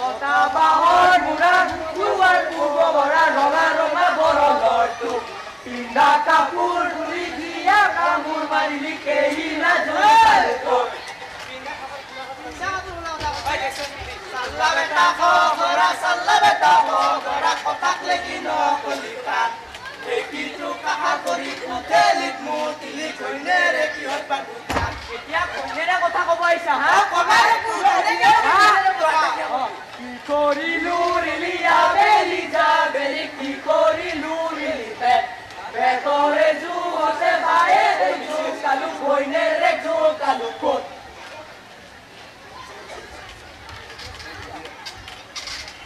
Kota Bahor পিন্ধা কাপোৰ তুলি দিয়া কামোৰ মাৰিলি কেহি নাজয় চাল্লা বেটা খৰা চাল্লা বেটা খৰা কথাক লেগি নকলিকা দেখিছো কাহা কৰি উঠেলিত মুতিলি কইনেৰে কিহত বান্ধা এতিয়া কইনেৰে কথা ক'ব আহিছা হা কি কৰিলো ৰিলিয়া বেলি যা বেলি কি কৰিলো ৰিলি বেতৰে জুতে ভায়ে দেখিছো কালু কইনেৰে কালু ক'ত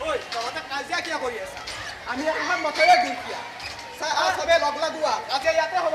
ঐ তহঁতে কাজিয়া কিয় কৰি আছা আমি এখন মথৰে গুৰিয়া সবে লগ লাগোৱা কাজিয়া ইয়াতে হ'ব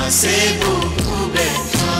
আছে বহু ব্যথা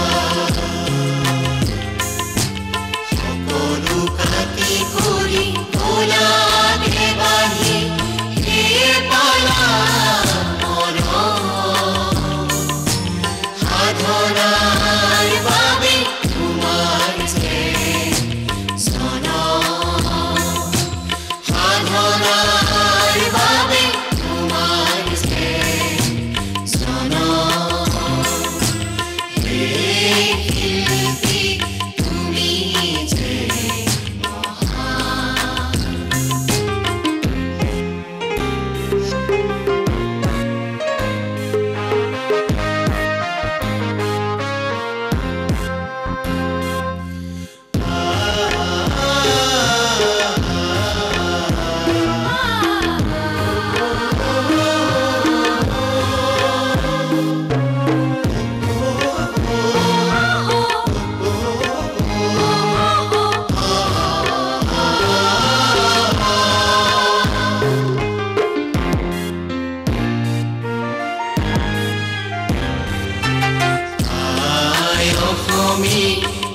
তুমি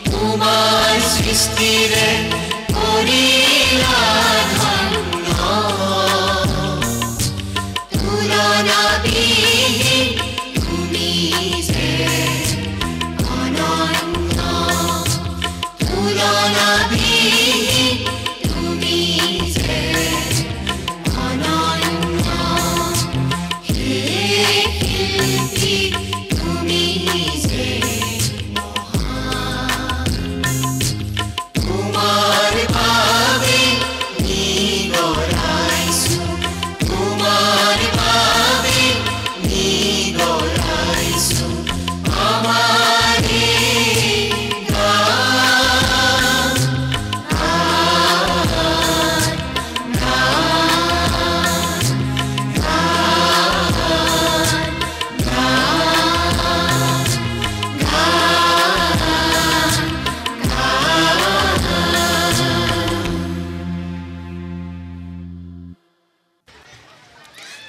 তোমাৰ সৃষ্টিৰে কৰিলা ধন্য তুলনাবিহীন তুমি যে অনন্য তুলনাবিহীন তুমি যে অনন্য হে শিল্পী তুমি যে তোমাৰ বাবে নিগৰাইছো তোমাৰ বাবে নিগৰাইছো আমাৰ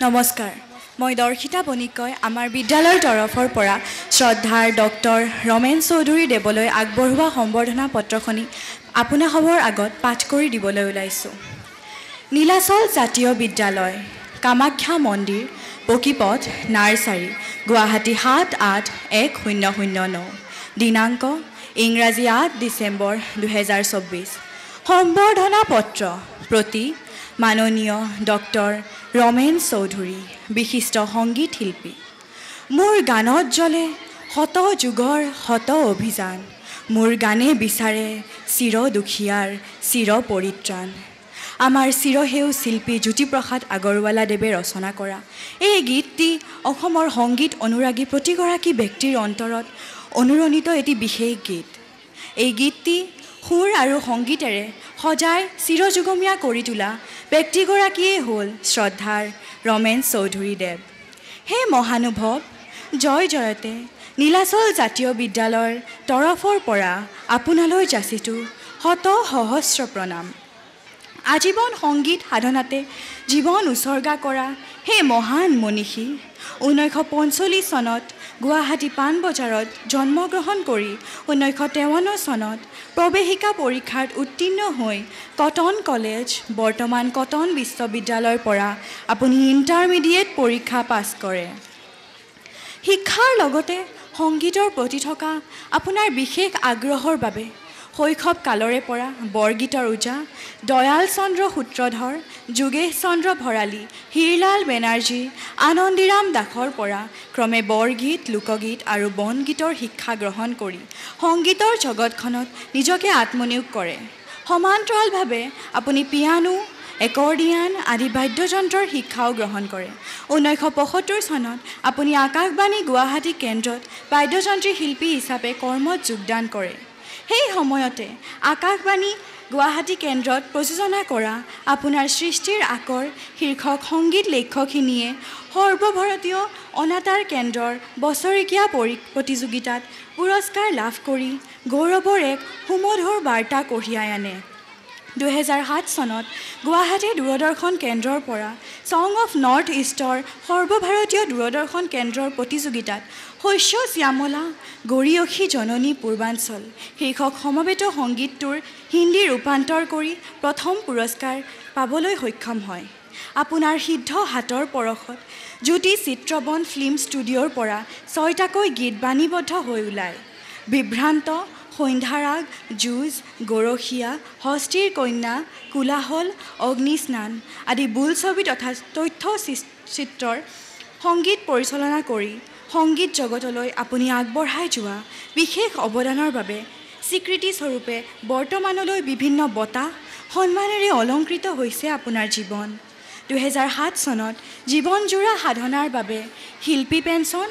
নমস্কাৰ মই দৰ্শিতা বণিকই আমাৰ বিদ্যালয়ৰ তৰফৰ পৰা শ্ৰদ্ধাৰ ডক্টৰ ৰমেন চৌধুৰী দেৱলৈ আগবঢ়োৱা সম্বৰ্ধনা পত্ৰখনি আপোনাসৱৰ আগত পাঠ কৰি দিবলৈ ওলাইছোঁ। নীলাচল জাতীয় বিদ্যালয় কামাখ্যা মন্দিৰ পকীপথ নাৰ্চাৰী গুৱাহাটী 78109 দিনাংক ইংৰাজী 8 ডিচেম্বৰ 2024 সম্বৰ্ধনা পত্ৰ প্ৰতি মাননীয় ডক্টৰ ৰমেন চৌধুৰী বিশিষ্ট সংগীত শিল্পী মোৰ গানত জ্বলে শত যুগৰ শত অভিযান মোৰ গানে বিচাৰে চিৰ দুখীয়াৰ চিৰ পৰিত্ৰাণ আমাৰ চিৰহেউ শিল্পী জ্যোতিপ্ৰসাদ আগৰৱালাদেৱে ৰচনা কৰা এই গীতটি অসমৰ সংগীত অনুৰাগী প্ৰতিগৰাকী ব্যক্তিৰ অন্তৰত অনুৰণিত এটি বিশেষ গীত এই গীতটি সুৰ আৰু সংগীতেৰে সজাই চিৰযুগমীয়া কৰি তোলা ব্যক্তিগৰাকীয়ে হ'ল শ্ৰদ্ধাৰ ৰমেন চৌধুৰীদেৱ হে মহানুভৱ জয় জয়তে নীলাচল জাতীয় বিদ্যালয়ৰ তৰফৰ পৰা আপোনালৈ যাচিছোঁ শত সহস্ৰ প্ৰণাম আজীৱন সংগীত সাধনাতে জীৱন উৎসৰ্গা কৰা হে মহান মনীষী 1945 চনত গুৱাহাটী পাণবজাৰত জন্মগ্ৰহণ কৰি 1953 চনত প্ৰৱেশিকা পৰীক্ষাত উত্তীৰ্ণ হৈ কটন কলেজ বৰ্তমান কটন বিশ্ববিদ্যালয়ৰ পৰা আপুনি ইণ্টাৰমিডিয়েট পৰীক্ষা পাছ কৰে শিক্ষাৰ লগতে সংগীতৰ প্ৰতি থকা আপোনাৰ বিশেষ আগ্ৰহৰ বাবে শৈশৱ কালৰে পৰা বৰগীতৰ ওজা দয়াল চন্দ্ৰ সূত্ৰধৰ যোগেশ চন্দ্ৰ ভৰালী হীৰলাল বেনাৰ্জী আনন্দীৰাম দাসৰ পৰা ক্ৰমে বৰগীত লোকগীত আৰু বনগীতৰ শিক্ষা গ্ৰহণ কৰি সংগীতৰ জগতখনত নিজকে আত্মনিয়োগ কৰে সমান্তৰালভাৱে আপুনি পিয়ানো একৰ্ডিয়ান আদি বাদ্যযন্ত্ৰৰ শিক্ষাও গ্ৰহণ কৰে 1975 চনত আপুনি আকাশবাণী গুৱাহাটী কেন্দ্ৰত বাদ্যযন্ত্ৰী শিল্পী হিচাপে কৰ্মত যোগদান কৰে সেই সময়তে আকাশবাণী গুৱাহাটী কেন্দ্ৰত প্ৰযোজনা কৰা আপোনাৰ সৃষ্টিৰ আকৰ শীৰ্ষক সংগীত লেখকখিনিয়ে সৰ্বভাৰতীয় অনাতাঁৰ কেন্দ্ৰৰ বছৰেকীয়া প্ৰতিযোগিতাত পুৰস্কাৰ লাভ কৰি গৌৰৱৰ এক সুমধুৰ বাৰ্তা কঢ়িয়াই আনে 2007 চনত গুৱাহাটী দূৰদৰ্শন কেন্দ্ৰৰ পৰা ছং অফ নৰ্থ ইষ্টৰ সৰ্বভাৰতীয় দূৰদৰ্শন কেন্দ্ৰৰ প্ৰতিযোগিতাত শস্য শ্যামলা গৰিয়সী জননী পূৰ্বাঞ্চল শীৰ্ষক সমবেত সংগীতটোৰ হিন্দী ৰূপান্তৰ কৰি প্ৰথম পুৰস্কাৰ পাবলৈ সক্ষম হয় আপোনাৰ সিদ্ধ হাতৰ পৰশত জ্যোতি চিত্ৰবন ফিল্ম ষ্টুডিঅ'ৰ পৰা 6টাকৈ গীত বাণীবদ্ধ হৈ ওলায় বিভ্ৰান্ত সন্ধ্যাৰাগ যুঁজ গৰখীয়া হস্তীৰ কন্যা কোলাহল অগ্নিস্নান আদি বোলছবি তথা তথ্য চিত্ৰৰ সংগীত পৰিচালনা কৰি সংগীত জগতলৈ আপুনি আগবঢ়াই যোৱা বিশেষ অৱদানৰ বাবে স্বীকৃতিস্বৰূপে বৰ্তমানলৈ বিভিন্ন বঁটা সন্মানেৰে অলংকৃত হৈছে আপোনাৰ জীৱন 2007 চনত জীৱনজোৰা সাধনাৰ বাবে শিল্পী পেঞ্চন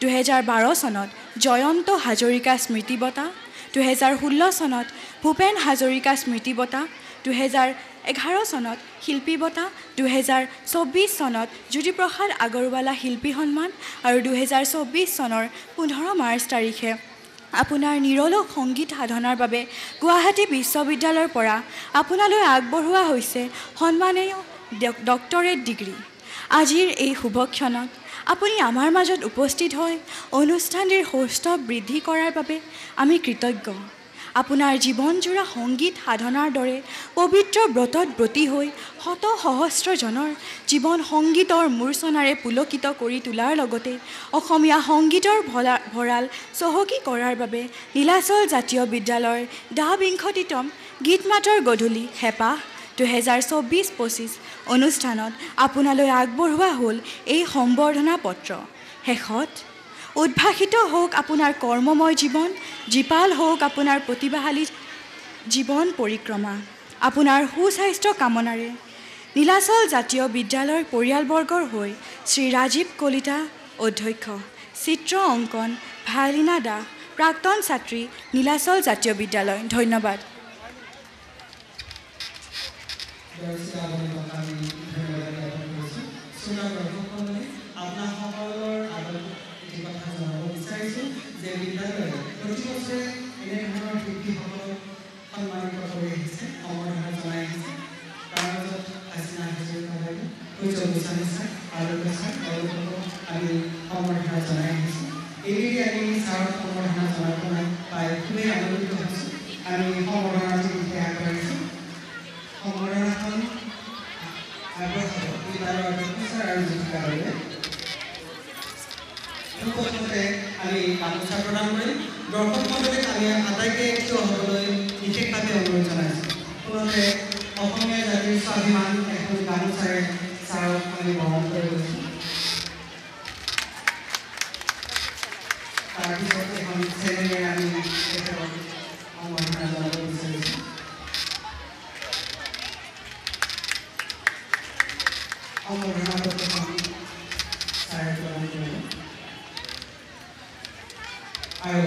2012 চনত জয়ন্ত হাজৰিকা স্মৃতি বঁটা 2016 চনত ভূপেন হাজৰিকা স্মৃতি বঁটা 2011 চনত শিল্পী বঁটা 2024 চনত জ্যোতিপ্ৰসাদ আগৰৱালা শিল্পী সন্মান আৰু 2024 চনৰ 15 মাৰ্চ তাৰিখে আপোনাৰ নিৰলস সংগীত সাধনাৰ বাবে গুৱাহাটী বিশ্ববিদ্যালয়ৰ পৰা আপোনালৈ আগবঢ়োৱা হৈছে সন্মানীয় ডক্টৰেট ডিগ্ৰী আজিৰ এই শুভক্ষণত আপুনি আমাৰ মাজত উপস্থিত হৈ অনুষ্ঠানটিৰ সৌষ্ঠৱ বৃদ্ধি কৰাৰ বাবে আমি কৃতজ্ঞ। আপোনাৰ জীৱনজোৰা সংগীত সাধনাৰ দৰে পবিত্ৰ ব্ৰতত ব্ৰতী হৈ শত সহস্ৰজনৰ জীৱন সংগীতৰ মূৰ্ছনাৰে পুলকিত কৰি তোলাৰ লগতে অসমীয়া সংগীতৰ ভঁৰাল চহকী কৰাৰ বাবে নীলাচল জাতীয় বিদ্যালয়ৰ ২০তম গীত মাতৰ গধূলি হেঁপাহ ২০২৪-২৫ অনুষ্ঠানত আপোনালৈ আগবঢ়োৱা হ'ল এই সম্বৰ্ধনা পত্ৰ। শেষত উদ্ভাসিত হওক আপোনাৰ কৰ্মময় জীৱন, জীপাল হওক আপোনাৰ প্ৰতিভাশালী জীৱন পৰিক্ৰমা। আপোনাৰ সুস্বাস্থ্য কামনাৰে নীলাচল জাতীয় বিদ্যালয়ৰ পৰিয়ালবৰ্গৰ হৈ শ্ৰী ৰাজীৱ কলিতা অধ্যক্ষ, চিত্ৰ অংকন ভায়লিনা দাস, প্ৰাক্তন ছাত্ৰী, নীলাচল জাতীয় বিদ্যালয়। ধন্যবাদ। যে বিদ্যালয়ে প্ৰতি বছৰে এনেধৰণৰ শিল্পীসকলক সন্মানিত কৰি আহিছে, সম্বৰ্ধনা জনাই আহিছে। তাৰ মাজত হাছিনা হাজৰিকা বাইদেউ, সূৰ্য গোস্বামী ছাৰ, আলোক ছাৰ, তেওঁলোককো আমি সম্বৰ্ধনা জনাই আহিছোঁ। এইদৰে আমি ছাৰক সম্বৰ্ধনা জনাবলৈ পাই খুবেই আনন্দিত হৈছোঁ। আমি সম্বৰ্ধনাটোৰ বিষয়ে আগবাঢ়িছোঁ। সম্বৰ্ধনাখন আগবঢ়াব বিদ্যালয়ৰ অধ্যক্ষ ছাৰ আৰু যুৱকালয়ে। প্ৰথমতে আমি গামোচা প্ৰদান কৰিম। দৰ্শক মণ্ডলীক আমি আটাইকে থিয় হ'বলৈ বিশেষভাৱে অনুৰোধ জনাইছোঁ। প্ৰথমতে অসমীয়া জাতিৰ স্বাভিমান এখন গামোচাৰে ছাৰক আমি বহন কৰি গৈছোঁ। তাৰপিছত এখন চেনেৰে আমি তেখেতক সম্বৰ্ধনা জনাব বিচাৰিছোঁ। সম্বৰ্ধনা পত্ৰখন ছাৰে প্ৰদান কৰিব। আৰু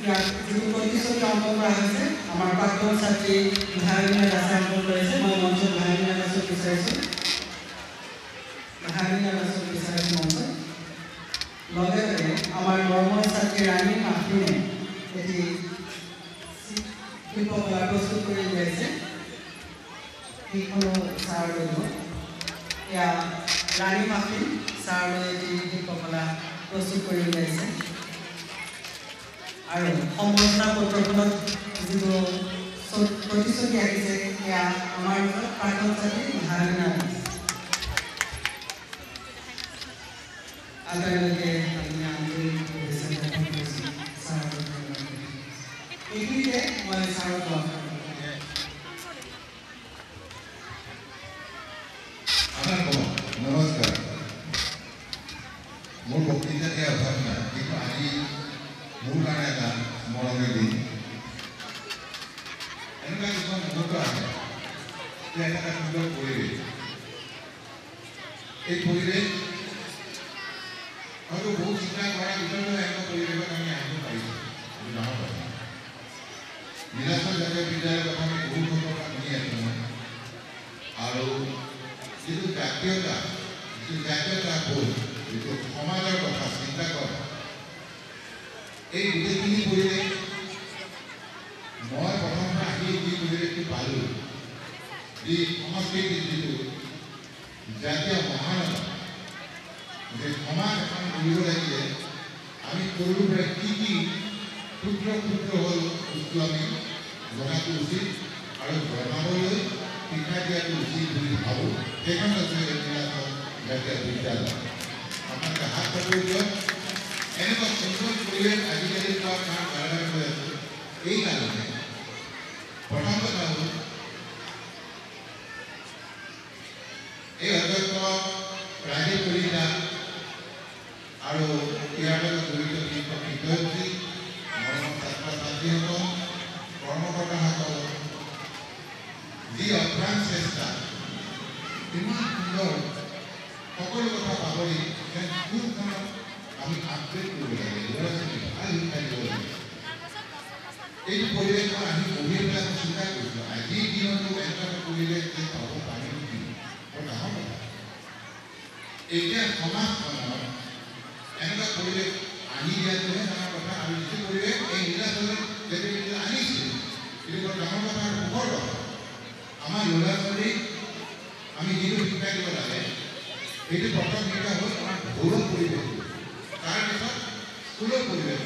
ইয়াত যিটো প্ৰতিশ্ৰুতি অংকন কৰা হৈছে, আমাৰ প্ৰাক্তন ছাত্ৰী ভায়লিনা দাসে অংকন কৰিছে। মই মঞ্চত ভায়লিনা দাসক বিচাৰিছোঁ। মঞ্চত লগতে আমাৰ মৰমৰ ছাত্ৰী ৰাণী মাফিনে এটি শিল্পকলা প্ৰস্তুত কৰি উলিয়াইছে। সেইখনো ছাৰলৈ দিব। এয়া ৰাণী মাফিন ছাৰলৈ এটি শিল্পকলা প্ৰস্তুত কৰি উলিয়াইছে। আৰু সম্বৰ্ধনা পত্ৰখনত যিটো প্ৰতিশ্ৰুতি আহিছে, সেয়া আমাৰ প্ৰাক্তন ছাত্ৰী ভায়লিনা দাস। আটাইলৈকে আমি আন্তৰিক শুভেচ্ছা জ্ঞাপন কৰিছোঁ ছাৰক। এইখিনিতে মই ছাৰক নমস্কাৰ। মোৰ বক্তৃতা দিয়া অভাৱ নাই, কিন্তু আজি মোৰ কাৰণে এটা স্মৰণীয় দিন। এনেকুৱা কিছুমান মুহূৰ্ত আছে যে এটা সুন্দৰ পৰিৱেশ, এই পৰিৱেশ হয়তো বহুত চিন্তা কৰাৰ পিছতো এনেকুৱা পৰিৱেশত আমি আহিব পাৰিছোঁ। আমি ডাঙৰ কথা। নীলাচল জাতীয় বিদ্যালয়ৰ কথা আমি বহুত বছৰৰ পৰা শুনি আছোঁ। আৰু যিটো জাতীয়তা বোধ, যিটো সমাজৰ কথা চিন্তা কৰে, এই গোটেইখিনি পৰিৱেশ মই প্ৰথম পৰা আহি যি পৰিৱেশটো পালোঁ, যি সংস্কৃতিৰ যিটো জাতীয় মহানতা, যে সমাজ এখন কৰিব লাগিলে আমি সৰুৰ পৰা কি কি ক্ষুদ্ৰ ক্ষুদ্ৰ হ'ল বস্তু আমি জনাটো উচিত আৰু জনাবলৈ শিক্ষা দিয়াটো উচিত বুলি ভাবোঁ। সেইখন হৈছে নীলাচল জাতীয় বিদ্যালয়। আপোনালোকে হাত পাতি দিয়ক। এনেকুৱা সুন্দৰ পৰিৱেশ আজিকালি বাৰে বাৰে হৈ আছোঁ। এই কাৰণে প্ৰথম কথা হ'ল এই অধ্যক্ষ ৰাজীৱ কলিতা আৰু ইয়াৰ লগত জড়িত শিক্ষক শিক্ষয়িত্ৰী, মৰমৰ ছাত্ৰ ছাত্ৰীসকল, কৰ্মকৰ্তাসকল, যি অপ্ৰাণ চেষ্টা, ইমান সুন্দৰ সকলো কথা পাহৰি কোনখনত আমি আপগ্ৰেড কৰিব লাগে, ল'ৰা ছোৱালীক ভাল শিক্ষা দিব লাগে। এইটো পৰিৱেশ মই আহি বহি পেলাই মই চিন্তা কৰিছোঁ, আজিৰ দিনতো এনেকুৱা এটা পৰিৱেশ যে পাব পাৰিম নেকি, বৰ ডাঙৰ কথা। এতিয়া সমাজখনত এনেকুৱা পৰিৱেশ আনি দিয়াটোহে ডাঙৰ কথা। আৰু যিটো পৰিৱেশ এই নীলাচলত যেতিয়া আনিছে, এইটো বৰ ডাঙৰ কথা আৰু সুখৰ কথা। আমাৰ ল'ৰা ছোৱালীক আমি যিটো শিক্ষা দিব লাগে, এইটো প্ৰথম শিক্ষা হ'ল আমাৰ ঘৰুৱা পৰিৱেশ তাৰপিছত স্কুলৰ পৰিৱেশ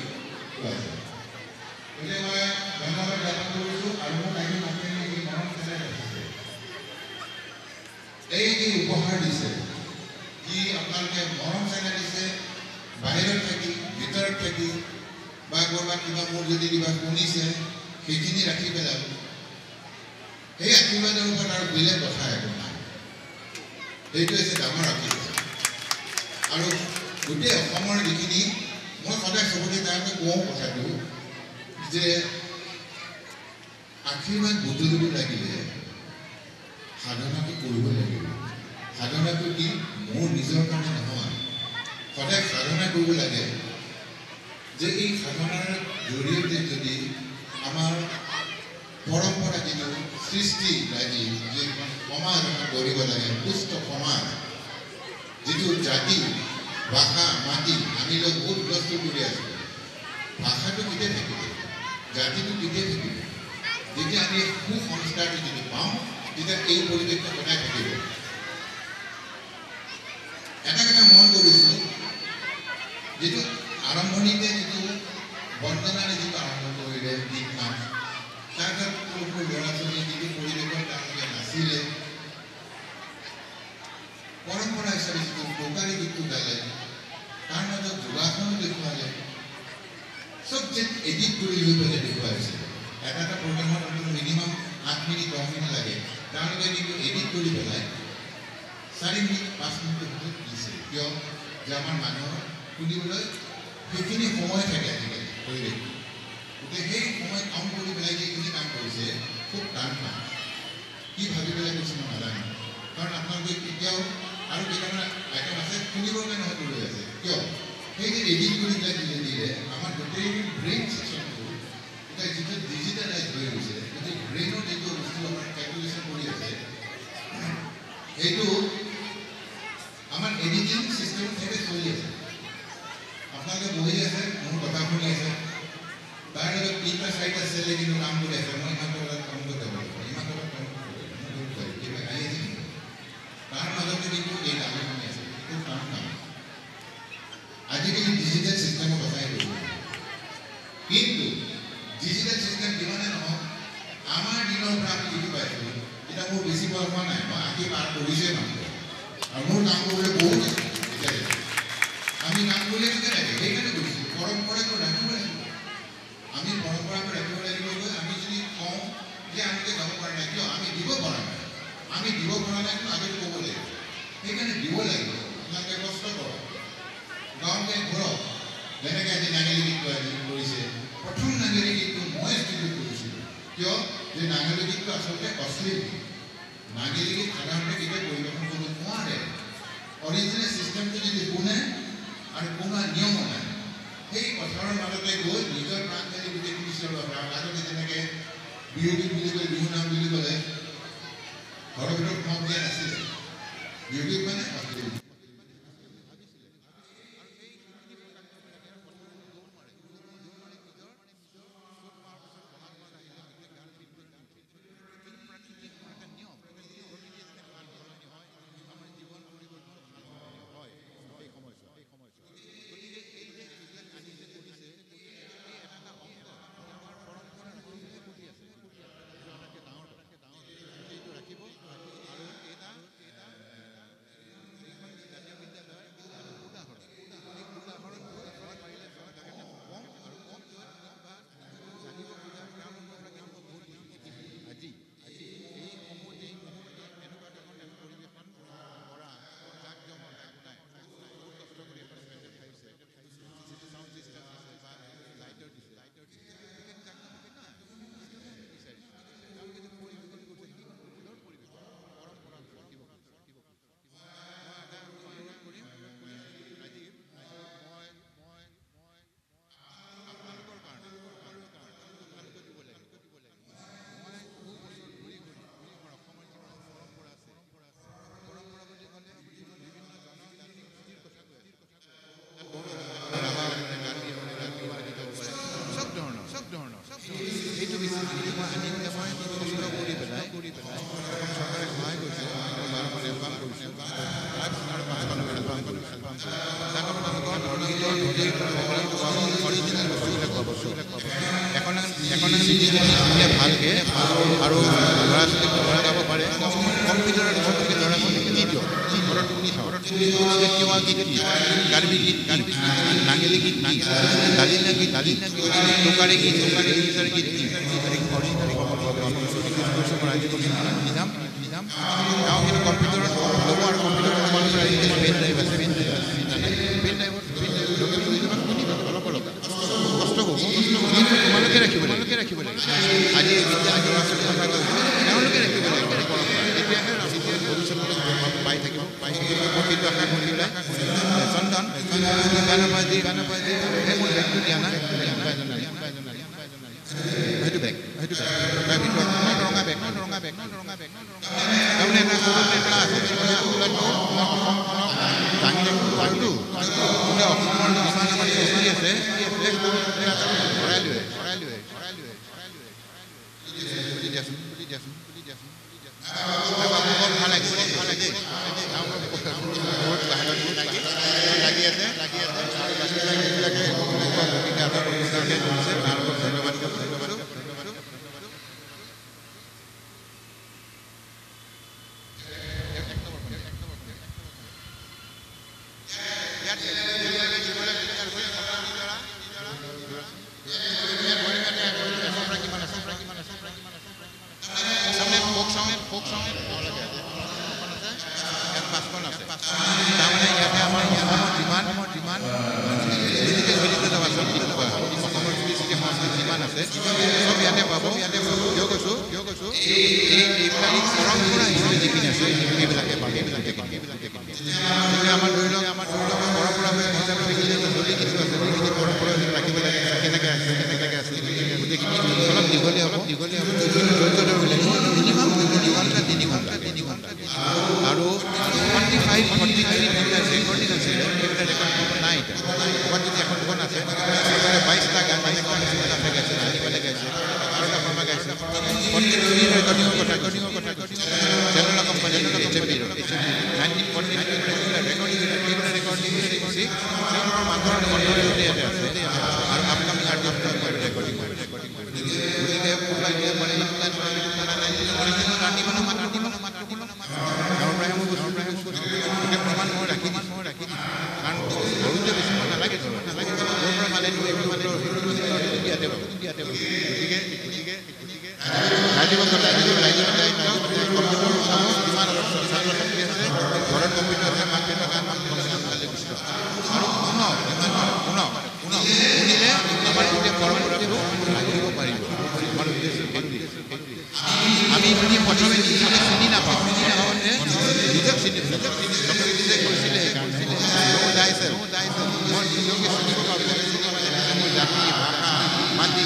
আছে গতিকে মই ধন্যবাদ জ্ঞাপন কৰিছোঁ আৰু মোক আহি মানুহে এই মৰম চেনেহ ৰাখিছে এই যি উপহাৰ দিছে যি আপোনালোকে মৰম চেনেহ দিছে বাহিৰত থাকি ভিতৰত থাকি বা ক'ৰবাত কিবা মোৰ যদি কিবা শুনিছে সেইখিনি ৰাখি পেলাব সেই আশীৰ্বাদৰ ওপৰত আৰু বেলেগ কথা একো নাই সেইটো হৈছে ডাঙৰ আশীৰ্বাদ আৰু গোটেই অসমৰ যিখিনি মই সদায় চবতে তাতে কওঁ কথাটো যে আশীৰ্বাদ বুটলিব লাগিলে সাধনাটো কৰিব লাগিব সাধনাটো কি মোৰ নিজৰ কাৰণে নহয় সদায় সাধনা কৰিব লাগে যে এই সাধনাৰ জৰিয়তে যদি আমাৰ পৰম্পৰা যিটো সৃষ্টি লাগি যে সমাজ আমাৰ গঢ়িব লাগে সুস্থ সমাজ যিটো জাতি ভাষা মাটি আমি লোক বহুত বস্তু কৰি আছোঁ ভাষাটো কেতিয়া থাকিব জাতিটো কেতিয়া থাকিব যেতিয়া আমি সুসংস্কাৰটো যদি পাওঁ তেতিয়া এই পৰিৱেশটো সদায় থাকিব এটা কথা মন কৰিছোঁ যিটো আৰম্ভণিতে যিটো বন্দনাৰে যিটো আৰম্ভ কৰিলে গীত নাম তাৰপিছত সৰু সৰু ল'ৰা ছোৱালীয়ে যিটো পৰিৱেশত তেওঁলোকে নাচিলে পৰম্পৰা হিচাপে যিটো টোকাৰী গীতটো গালে তাৰ মাজত যোগাসনো দেখুৱালে চব যে এডিট কৰি লৈ পেলাই দেখুৱাইছে এটা এটা প্ৰগ্ৰামত মিনিমাম 8 মিনিট 10 মিনিট লাগে তেওঁলোকে কিন্তু এডিট কৰি পেলাই 4 মিনিট 5 মিনিটৰ ভিতৰত দিছে কিয় যে আমাৰ মানুহৰ শুনিবলৈ সেইখিনি সময় থাকে আজিকালি পৰিৱেশ গতিকে সেই সময় কাম কৰি পেলাই যিখিনি কাম কৰিছে খুব টান কাম কি ভাবি পেলাই কৈছে মই নাজানো কাৰণ আপোনালোকে কেতিয়াও আৰু কেইটামান আইটেম আছে শুনিবৰ কাৰণে হয়তো লৈ আছে কিয় সেই যে এডিট কৰি পেলাই দিলে আমাৰ গোটেই ব্ৰেইন ছিষ্টেমটো এতিয়া যিটো ডিজিটেলাইজ হৈ গৈছে গতিকে ব্ৰেইনৰ যিটো বস্তু আমাৰ কেলকুলেশ্যন কৰি আছে সেইটো আমাৰ এডিটিং ছিষ্টেম থেকে চলি আছে আপোনালোকে বহি আছে মোৰ কথা শুনি আছে তাৰ লগত 3টা 4টা চেলে কিন্তু কাম কৰি আছে মই ইমান টকা কাম কৰিব লাগিব ইমান টকা কাম কৰিব কিবা আহি আছে তাৰ মাজতে কিন্তু এই কাম শুনি আছে খুব কাম কাম আজিকালি ডিজিটেল ছিষ্টেমৰ কথাই কৈছোঁ কিন্তু ডিজিটেল ছিষ্টেম যিমানে নহওক আমাৰ দিনৰ পৰা আমি যিটো পাইছোঁ এতিয়া মোৰ বেছি বয়স হোৱা নাই মই আহি পাৰ কৰিছোৱে মাত্ৰ আৰু মোৰ কাম কৰিবলৈ বহুত আছে এতিয়া আমি কাম কৰিলে কেতিয়া লাগে সেইকাৰণে কৰিছোঁ পৰম্পৰাটো ৰাখিব লাগিব আমি পৰম্পৰাটো ৰাখিব লাগিব আমি যদি কওঁ যে আমাকে যাব পৰা নাই কিয় আমি দিব পৰা নাই আমি দিব পৰা নাই কিন্তু আগতে ক'ব লাগিব সেইকাৰণে দিব লাগিব আপোনালোকে কষ্ট কৰক গাঁৱতে ঘূৰক যেনেকৈ আজি নাঙেলি গীতটো আজি কৰিছে প্ৰথম নাঙেলি গীতটো মই ষ্টুডিঅ'ত কৰিছিলোঁ কিয় যে নাঙেলি গীতটো আচলতে অশ্লীল নাঙেলি গীত সাধাৰণতে কেতিয়া পৰিৱেশন কৰিব নোৱাৰে অৰিজিনেল ছিষ্টেমটো যদি শুনে আৰু কোনো নিয়ম নাই সেই পথাৰৰ মাজতে গৈ নিজৰ প্ৰাণ ঢালি গোটেইখিনি চলাব পাৰে আগতে যেনেকৈ বিহু গীত বুলি কয় বিহু নাম বুলি ক'লে ঘৰৰ ভিতৰত সোমাব দিয়া নাছিলে বিহু গীত মানে অশ্লীল অৰিজিনেল বস্তুবিলাক পাব এখন ভালকে আৰু ল'ৰা ছোৱালীক ল'ৰা গাব পাৰে কম্পিউটাৰত ল'ৰা ছোৱালীক দি দিয়ক ঘৰত শুনি থাকক কিবা গীত কাৰ্বি গীত নাঙেলি গীত দালিনা গীত টোকাৰী গীত অৰিজিনেল নিজাম তেওঁ কিন্তু কম্পিউটাৰত ল'ব আৰু কম্পিউটাৰত পেন ড্ৰাইভ আছে পেন ড্ৰাইভত অলপ কষ্ট হ'ব কিন্তু তোমালোকে ৰাখিব লাগে আজি ল'ৰা ছোৱালী কথা কৈছে তেওঁলোকে ৰাখিব লাগে তেতিয়াহে ভৱিষ্যতলৈ পাই থাকিব মই কিন্তু আশা কৰিলে চন্দন গানবাজি মোৰ বেগটো দিয়া নাই সেইটো বেগ ৰঙা বেগ তাৰমানে এটা পেলা আছে অসমৰ কিছুমান আমাৰ সৃষ্টি আছে ভৰাই লৈ ভাল লাগে লাগি আছে ধন্যবাদ সব ইয়াতে পাব কিয় কৈছোঁ এইবিলাক পৰম্পৰা হিচাপে যিখিনি আছে সেইবিলাকে পাব আমাৰ ধৰি লওক পৰম্পৰা হিচাপে যিখিনি চলি কিছু আছে যিখিনি পৰম্পৰা ৰাখিব লাগে কেনেকৈ আছে গোটেইখিনি অলপ দীঘলীয়া হ'ব ধৈৰ্য্য উলিয়াই মিনিমাম 2 ঘণ্টা 3 ঘণ্টা আৰু 45 ঘণ্টা ৰেকৰ্ডিং আছে সেইবিলাক ৰেকৰ্ডিং নাই ক'ৰবাত যদি এখন দুখন আছে 22টা গান গাইছে আনিবলৈ গাইছে আৰু এটা মামা গাইছে ৰেকৰ্ডিঙৰ কথা চেনেল কোম্পানী ৰেকৰ্ডিং মানুহৰ কণ্ঠৰে ইয়াতে আছে আৰু আপকামিং আৰ্টিষ্ট ৰেকৰ্ডিং গতিকে প্ৰমাণ মই ৰাখি দিম কাৰণ সৰুতে বেছি মই নালাগে মানে ইয়াতে গতিকে ৰাইজৰ কিমান ছাত্ৰ ছাত্ৰী আছে ঘৰত কম্পিউটাৰ আছে মাক দেউতাকে আৰু শুনিলে আমাৰ গোটেই পৰম্পৰাটো আহিব পাৰিব আমাৰ উদ্দেশ্য আমি যদি প্ৰথমে নিজকে চিনি নাপাওঁ নিজক চিনি নিজে কৈছিলে সেইকাৰণে মই নিজকে চিনিব পাৰোঁ মোৰ জাতি ভাষা মাটি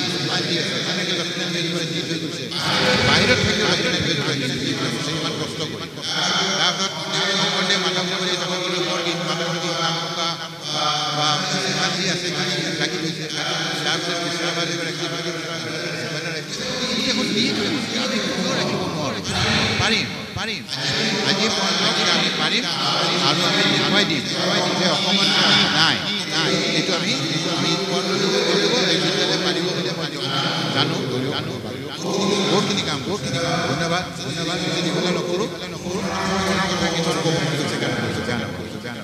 আছে তেনেকৈ লক্ষ্মীনাথ বেজবৰুৱাই দি থৈ গৈছে বাহিৰত থাকিও লক্ষ্মীনাথ বেজবৰুৱাই দি থৈ গৈছে ইমান কষ্ট কৰি তাৰপিছত শংকৰদেৱ মাধৱদেৱে জগতগুৰু বৰগীত মাধৱদেৱ নামকা বা মাটি আছে লাগি গৈছে তাৰপিছত কৃষ্ণবাদেৱে ৰাখিব গোটেইখন দি থৈ গৈছে আমি কিয় ৰাখিব নোৱাৰোঁ পাৰিম আজি পৰ্যন্ত আমি পাৰিম আৰু আমি দেখুৱাই দিম যে অসমত নাই এইটো আমি পাৰিব বুলি মই জানো বহুতখিনি কাম ধন্যবাদ যদি দীঘলীয়া নকৰোঁ কথা কিছুমান ক'ব মন গৈছে কাৰণে কৈছোঁ বেয়া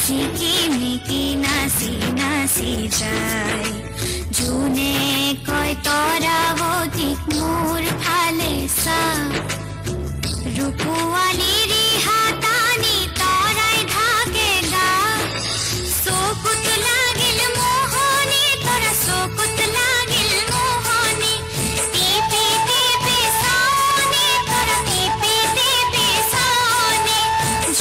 সিকিমিকি নাচি নাচি যায় জোনে কয় তৰাৱতীক মোৰ ফালে চা ৰূপৱালীৰ হাতানি তৰাই থাকে গা চকুত লাগিল মোহনী তৰা চকুত লাগিল মোহনী টিপি টিপি চাওনি তৰা টিপি টিপি চাওনি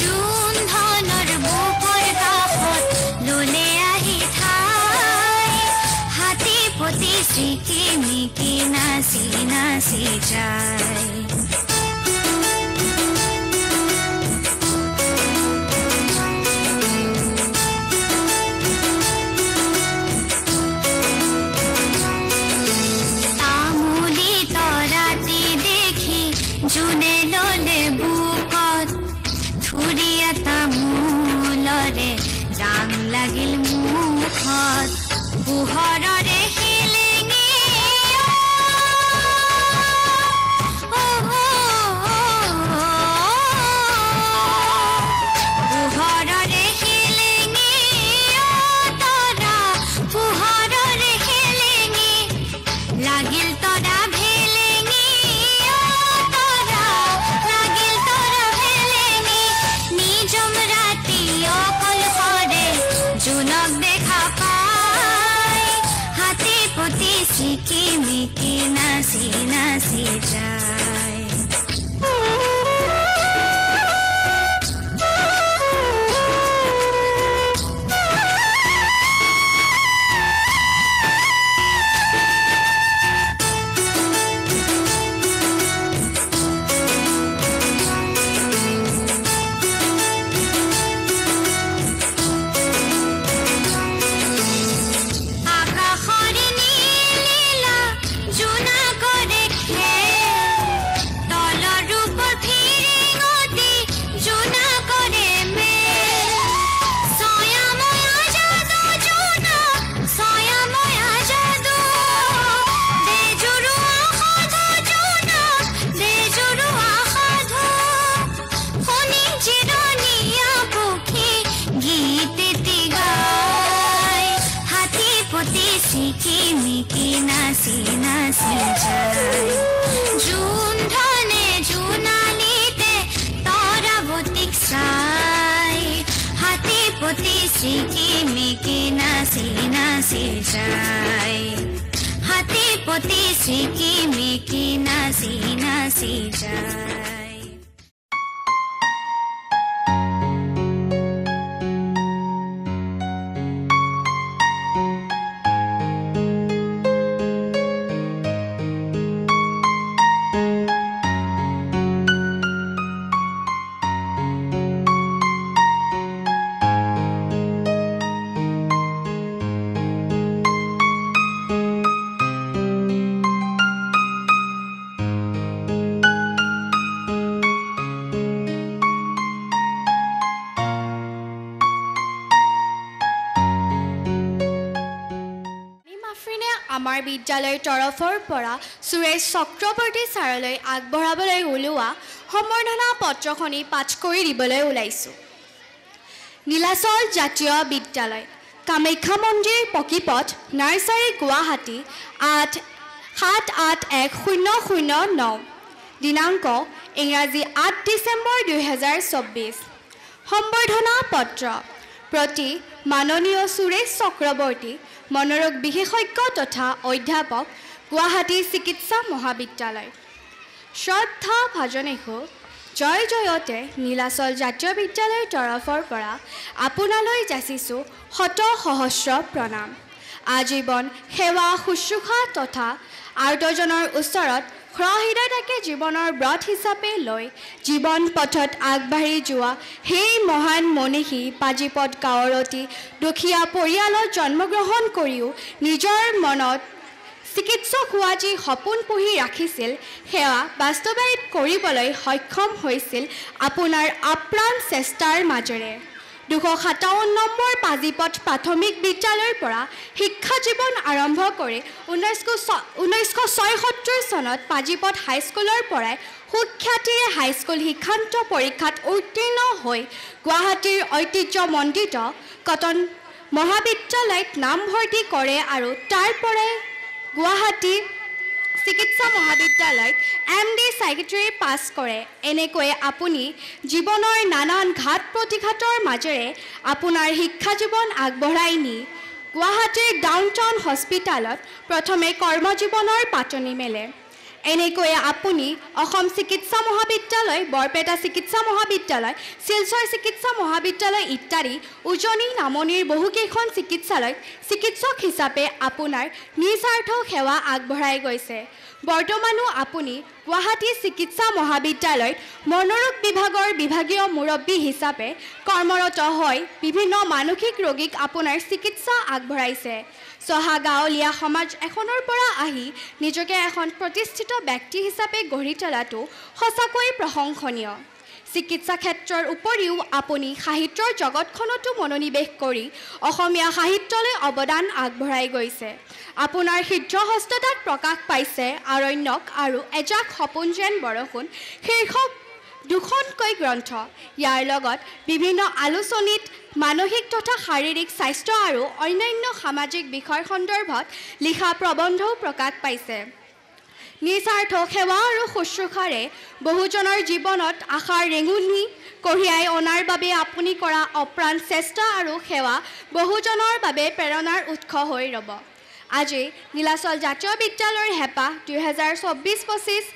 জোন ধনৰ বুকৰ কাষত ললে আহি ঠাই হাতী পতি চিকিমিকি নাচি নাচি যায় লাগিল মুখত পোহৰৰে হেলেঙে পোহৰৰে হেলেঙে তৰা পোহৰৰে হেলেঙে লাগিল তৰা ভেলেঙে তৰা লাগিল তৰা ভেলেঙে নিজম ৰাতি অকল সৰে জোনক দেখা পাই হাতে পতি চিকিমিকি নাচি নাচি যায় চিকিমিকি নাচি নাচি যায় হাতী পতি চিকিমিকি নাচি নাচি যায় আমাৰ বিদ্যালয়ৰ তৰফৰ পৰা সুৰেশ চক্ৰৱৰ্তী ছাৰলৈ আগবঢ়াবলৈ ওলোৱা সম্বৰ্ধনা পত্ৰখনি পাঠ কৰি দিবলৈ ওলাইছোঁ। নীলাচল জাতীয় বিদ্যালয়, কামাখ্যা মন্দিৰ পকীপথ, নাৰ্চাৰী, গুৱাহাটী 87810009। দিনাংক ইংৰাজী 8 ডিচেম্বৰ 2024। সম্বৰ্ধনা পত্ৰ প্ৰতি মাননীয় সুৰেশ চক্ৰৱৰ্তী, মনোৰোগ বিশেষজ্ঞ তথা অধ্যাপক, গুৱাহাটী চিকিৎসা মহাবিদ্যালয়। শ্ৰদ্ধা ভাজনেহু জয় জয়তে নীলাচল জাতীয় বিদ্যালয়ৰ তৰফৰ পৰা আপোনালৈ যাচিছোঁ শত সহস্ৰ প্ৰণাম। আজীৱন সেৱা শুশ্ৰূষা তথা আৰ্তজনৰ ওচৰত হৃদয়তাকে জীৱনৰ ব্ৰত হিচাপে লৈ জীৱন পথত আগবাঢ়ি যোৱা সেই মহান মনীষী পাজিপদ গাঁৱৰ অতি দুখীয়া পৰিয়ালত জন্মগ্ৰহণ কৰিও নিজৰ মনত চিকিৎসক হোৱা যি সপোন পুহি ৰাখিছিল সেয়া বাস্তৱায়িত কৰিবলৈ সক্ষম হৈছিল আপোনাৰ আপ্ৰাণ চেষ্টাৰ মাজেৰে। 257 নম্বৰ পাজিপথ প্ৰাথমিক বিদ্যালয়ৰ পৰা শিক্ষা জীৱন আৰম্ভ কৰি 1976 চনত পাজিপথ হাইস্কুলৰ পৰাই সুখ্যাতিৰে হাইস্কুল শিক্ষান্ত পৰীক্ষাত উত্তীৰ্ণ হৈ গুৱাহাটীৰ ঐতিহ্যমণ্ডিত কটন মহাবিদ্যালয়ত নামভৰ্তি কৰে আৰু তাৰ পৰাই গুৱাহাটী চিকিৎসা মহাবিদ্যালয়ত MD সাইকেট্ৰি পাছ কৰে। এনেকৈ আপুনি জীৱনৰ নানান ঘাত প্ৰতিঘাতৰ মাজেৰে আপোনাৰ শিক্ষা জীৱন আগবঢ়াই নি গুৱাহাটীৰ ডাউনটাউন হস্পিটালত প্ৰথমে কৰ্মজীৱনৰ পাতনি মেলে। এনেকৈ আপুনি অসম চিকিৎসা মহাবিদ্যালয়, বৰপেটা চিকিৎসা মহাবিদ্যালয়, শিলচৰ চিকিৎসা মহাবিদ্যালয় ইত্যাদি উজনি নামনিৰ বহুকেইখন চিকিৎসালয়ত চিকিৎসক হিচাপে আপোনাৰ নিস্বাৰ্থ সেৱা আগবঢ়াই গৈছে। বৰ্তমানো আপুনি গুৱাহাটী চিকিৎসা মহাবিদ্যালয়ত মনোৰোগ বিভাগৰ বিভাগীয় মুৰব্বী হিচাপে কৰ্মৰত হৈ বিভিন্ন মানসিক ৰোগীক আপোনাৰ চিকিৎসা আগবঢ়াইছে। চহা গাঁৱলীয়া সমাজ এখনৰ পৰা আহি নিজকে এখন প্ৰতিষ্ঠিত ব্যক্তি হিচাপে গঢ়ি তোলাটো সঁচাকৈ প্ৰশংসনীয়। চিকিৎসা ক্ষেত্ৰৰ উপৰিও আপুনি সাহিত্যৰ জগতখনতো মনোনিৱেশ কৰি অসমীয়া সাহিত্যলৈ অৱদান আগবঢ়াই গৈছে। আপোনাৰ সিদ্ধহস্ততাত প্ৰকাশ পাইছে আৰণ্যক আৰু এজাক সপোন যেন বৰষুণ শীৰ্ষক দুখনকৈ গ্ৰন্থ। ইয়াৰ লগত বিভিন্ন আলোচনীত মানসিক তথা শাৰীৰিক স্বাস্থ্য আৰু অন্যান্য সামাজিক বিষয় সন্দৰ্ভত লিখা প্ৰবন্ধও প্ৰকাশ পাইছে। নিস্বাৰ্থ সেৱা আৰু শুশ্ৰূষাৰে বহুজনৰ জীৱনত আশাৰ ৰেঙুনি কঢ়িয়াই অনাৰ বাবে আপুনি কৰা অপ্ৰাণ চেষ্টা আৰু সেৱা বহুজনৰ বাবে প্ৰেৰণাৰ উৎস হৈ ৰ'ব। আজি নীলাচল জাতীয় বিদ্যালয়ৰ হেঁপাহ 2024-25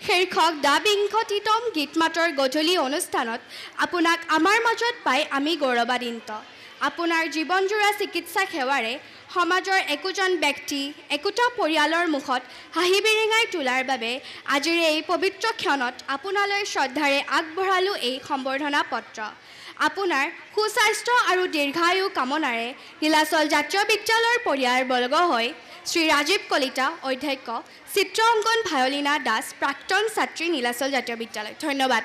শীৰ্ষক দ্বাবিংশতিতম গীত মাতৰ গধূলি অনুষ্ঠানত আপোনাক আমাৰ মাজত পাই আমি গৌৰৱান্বিত। আপোনাৰ জীৱনজোৰা চিকিৎসা সেৱাৰে সমাজৰ একোজন ব্যক্তি একোটা পৰিয়ালৰ মুখত হাঁহি বিৰিঙাই তোলাৰ বাবে আজিৰ এই পবিত্ৰ ক্ষণত আপোনালৈ শ্ৰদ্ধাৰে আগবঢ়ালোঁ এই সম্বৰ্ধনা পত্ৰ। আপোনাৰ সুস্বাস্থ্য আৰু দীৰ্ঘায়ু কামনাৰে নীলাচল জাতীয় বিদ্যালয়ৰ পৰিয়ালবৰ্গ হৈ শ্ৰী ৰাজীৱ কলিতা, অধ্যক্ষ, চিত্ৰ অংকন ভায়লিনা দাস, প্ৰাক্তন ছাত্ৰী, নীলাচল জাতীয় বিদ্যালয়। ধন্যবাদ।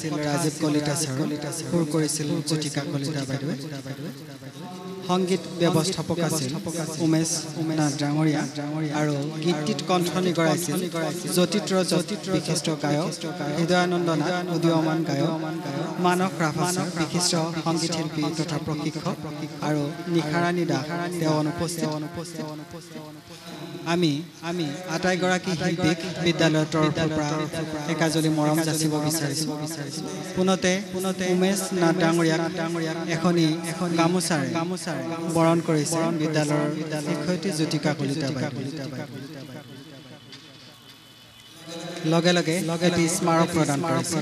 আছিল ৰাজীৱ কলিতা ছাৰ, সুৰ কৰিছিল জ্যোতিকা কলিতা বাইদেৱে। সংগীত ব্যৱস্থাপক আছিল উমেশ নাথ ডাঙৰীয়া আৰু গীতটিত কণ্ঠনি কৰাইছিল জ্যোতিত্ৰ বিশিষ্ট গায়ক, হৃদয়ানন্দ নাথ উদীয়মান গায়ক, মানস ৰাভা বিশিষ্ট সংগীত শিল্পী তথা প্ৰশিক্ষক আৰু নিশাৰাণী দাস তেওঁ অনুপস্থিত। আমি আটাইগৰাকী শিল্পীক বিদ্যালয়ৰ তৰফৰ পৰা একাজলি মৰম যাচিব বিচাৰিছোঁ। পুনতে উমেশ নাথ ডাঙৰীয়াক এখনি গামোচাৰে বৰণ কৰিছে বিদ্যালয়ৰ শিক্ষয়িত্ৰী জ্যোতিকা কলিতা বাইদেৱে। লগে লগে এটি স্মাৰক প্ৰদান কৰিছে।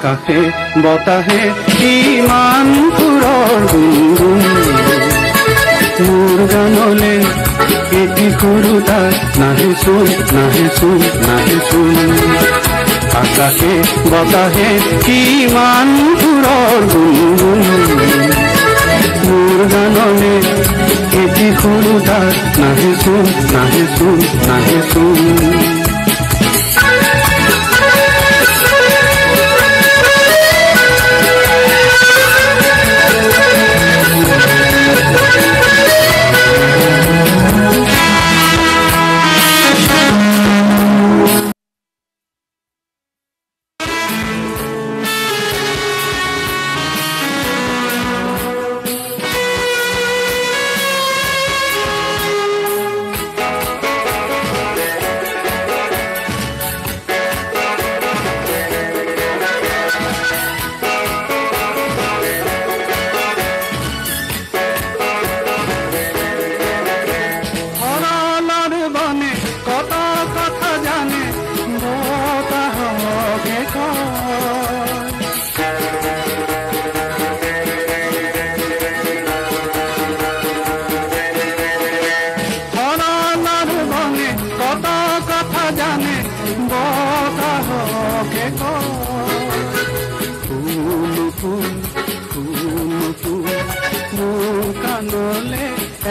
আকাশে বতাহে কিমান সুৰৰ গুণগুণ মোৰ গানলে এটি সৰু তাত নাহেচোন নাহেচোন নাহেচোন আকাশে বতাহে কিমান সুৰৰ গুণগুণ মোৰ গানলে এটি সৰু তাত নাহেচোন নাহেচোন নাহেচোন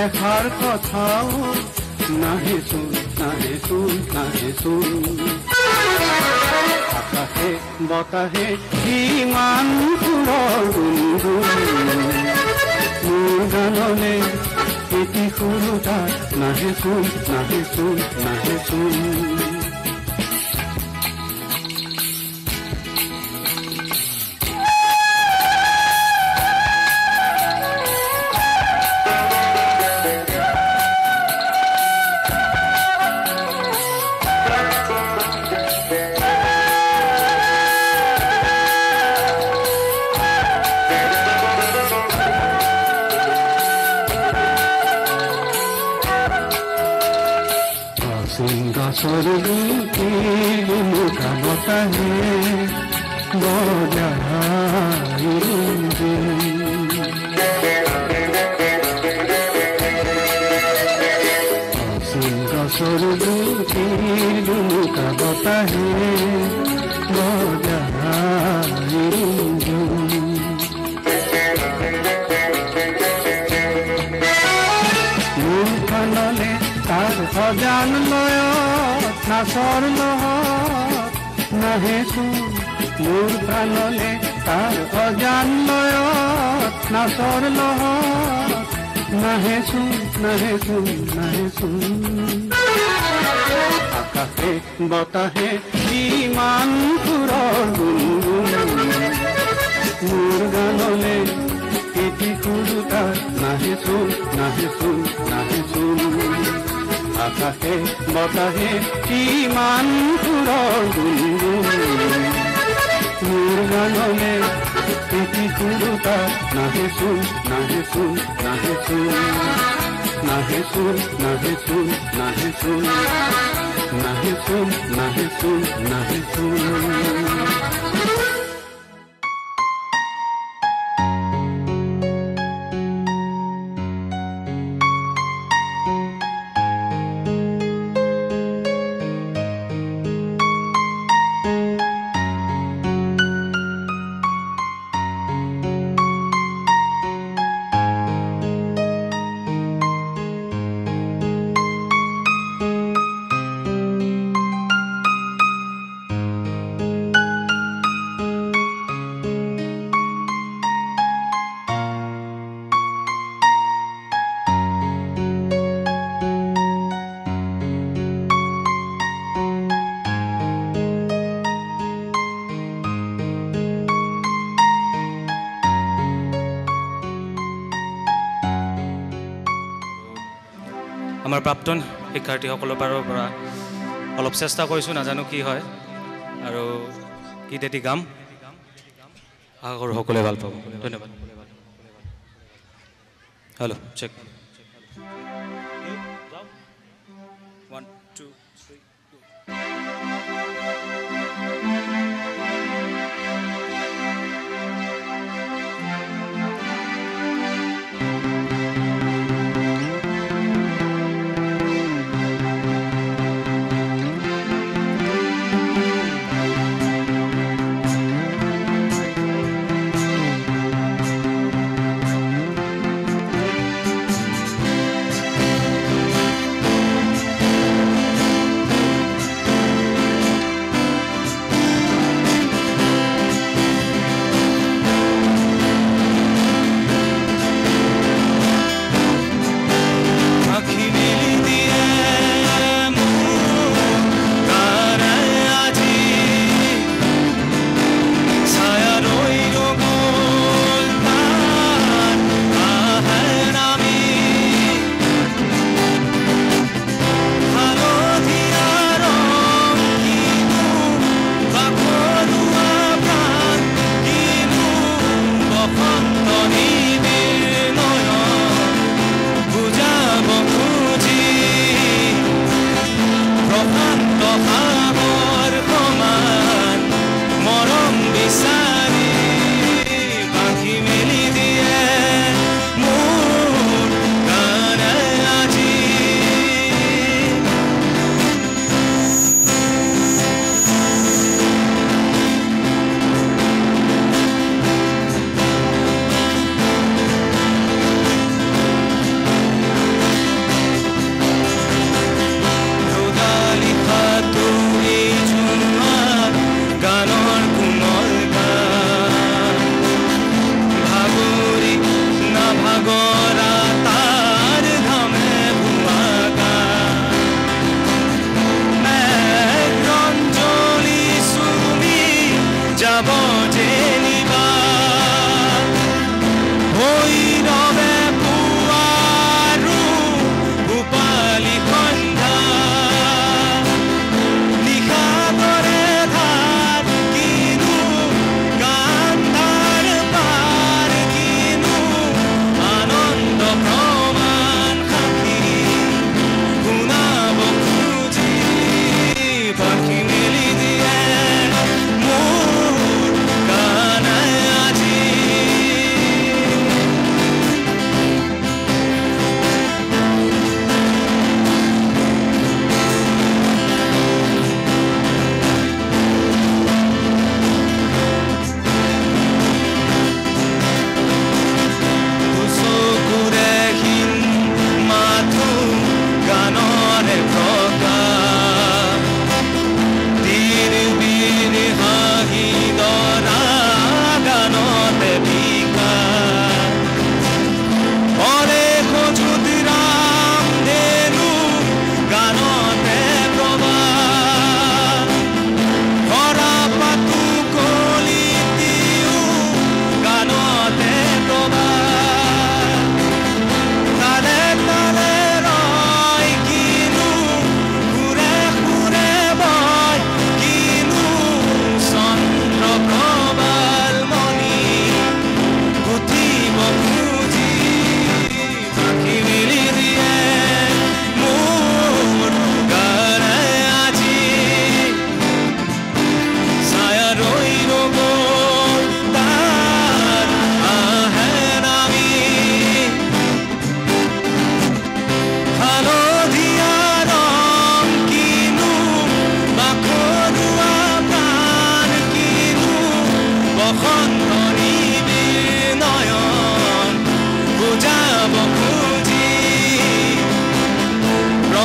এষাৰ কথাও নাহেচোন নাহেচোন নাহেচোন আকাশে বতাহে কিমান সুৰৰ গুণগুণ মোৰ গানলে এটি সৰু তাত নাহেচোন নাহেচোন নাহেচোন সৰগুটি মুখা বতাহে বজাই সৰগুটি মুখা বতাহে বজাই মুখনলে তাৰ সজান লয় নাচৰ লগত নাহেচোন মোৰ প্ৰাণলে তাৰ অজান লয়ত নাচৰ লগত নাহেচোন নাহেচোন নাহেচোন আকাশে বতাহে কিমান সুৰৰ গুণগুণ মোৰ গানলে এটি সৰু তাত নাহেচোন নাহেচোন নাহেচোন আকাশে বতাহে কিমান সুৰৰ গুণগুণ মোৰ গানলে এটি সৰু তাত নাহেচোন নাহেচোন নাহেচোন নাহেচোন নাহেচোন নাহেচোন নাহেচোন নাহেচোন নাহেচোন আমাৰ প্ৰাক্তন শিক্ষাৰ্থীসকলৰ পৰা অলপ চেষ্টা কৰিছোঁ, নাজানো কি হয় আৰু গীত এটি গাম, আশা কৰোঁ সকলোৱে ভাল পাব। ধন্যবাদ। হেল্ল' চেক 1 2 3 go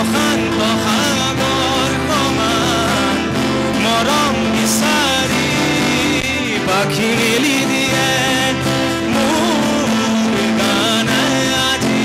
প্ৰশান্ত সাগৰ সমান মৰম বিচাৰি পাখি মেলি দিয়ে মোৰ গানে আজি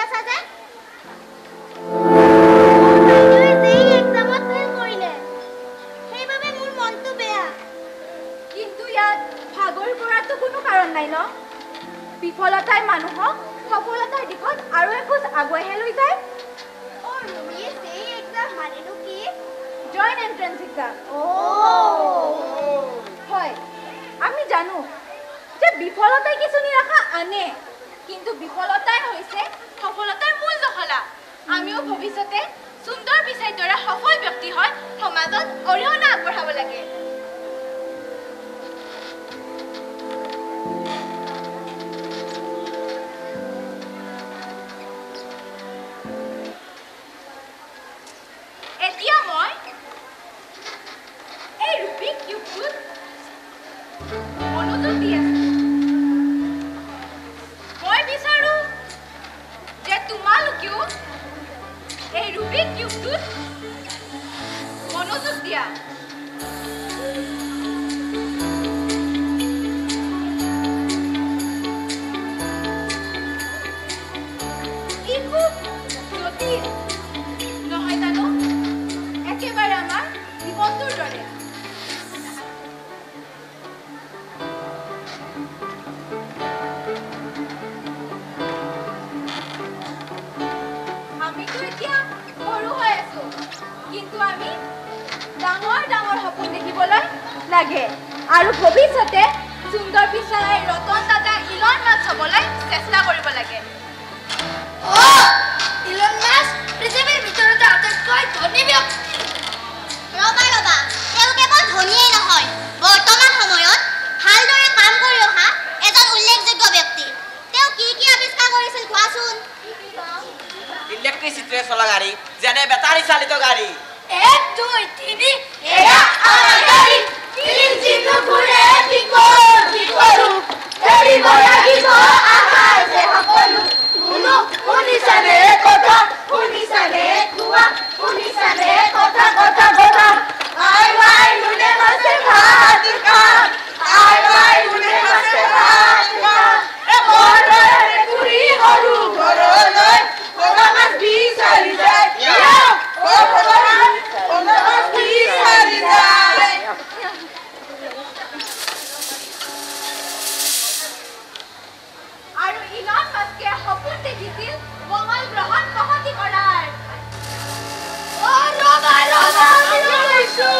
আছা যে এক্সামত ফেল কৰিলে সেইবাবে মোৰ মনটো বেয়া কিন্তু ইয়াত ভাগৰ পৰাটো কোনো কাৰণ নাই ন বিফলতাই মানুহক সফলতাৰ দিশত আৰু এখোজ আগুৱাইহে লৈ যায় ৰুমি সেই এক্সাম মানেনো কি জইণ্ট এন্ট্ৰেন্স এক্সাম হয় আমি জানো যে বিফলতাই কিছু নিৰাশা আনে কিন্তু বিফলতাই হৈছে সফলতাৰ মূল জখলা আমিও ভৱিষ্যতে সুন্দৰ পিছাইৰ দৰে সফল ব্যক্তি হৈ সমাজত অৰিহণা আগবঢ়াব লাগে এতিয়া মই এই ৰুবিক কিউবটোত মনোযোগ দি আছো মই বিচাৰো যে তোমালোকেও এই ৰুবিক কিউবটোত মনোযোগ দিয়া ই খুব জটিল নহয় জানো একেবাৰে আমাৰ জীৱনটোৰ দৰে আমিতো এতিয়া সৰু হৈ আছো কিন্তু আমি ডাঙৰ ডাঙৰ সপোন দেখিবলৈ লাগে আৰু ভৱিষ্যতে সুন্দৰ পিছাই ৰতন টাটা ইলন মাস্ক হ'বলৈ চেষ্টা কৰিব লাগে ইলন মাস্ক পৃথিৱীৰ ভিতৰতে আটাইতকৈ ধনী ব্যক্তি ৰবা তেওঁ কেৱল ধনীয়েই নহয় বৰ্তমান সময়ত ভালদৰে কাম কৰি অহা এজন উল্লেখযোগ্য ব্যক্তি তেওঁ কি কি আৱিষ্কাৰ কৰিছিল কোৱাচোন ইলেক্ট্ৰিচিটিৰে চলা গাড়ী যেনে বেটাৰী চালিত গাড়ী 1 2 3 এয়া আমাৰ গাড়ী ইঞ্জিনটো ঘূৰে কি কৰো এৰিব লাগিব আমাৰ যে সকলো শুনিছানে কথা শুনিছানে কথা আই লুনে মাছে ভাত খা আই লুনে মাছে ভাত খা ঘৰলৈ ঘূৰি সৰু ঘৰলৈ মাছ বিচাৰি যায় মাছ বিচাৰি যায় আৰু ইলন মাস্কে সপোন দেখিছিল মঙ্গল গ্ৰহত বসতি কৰাৰ ৰবা আমি লৈছো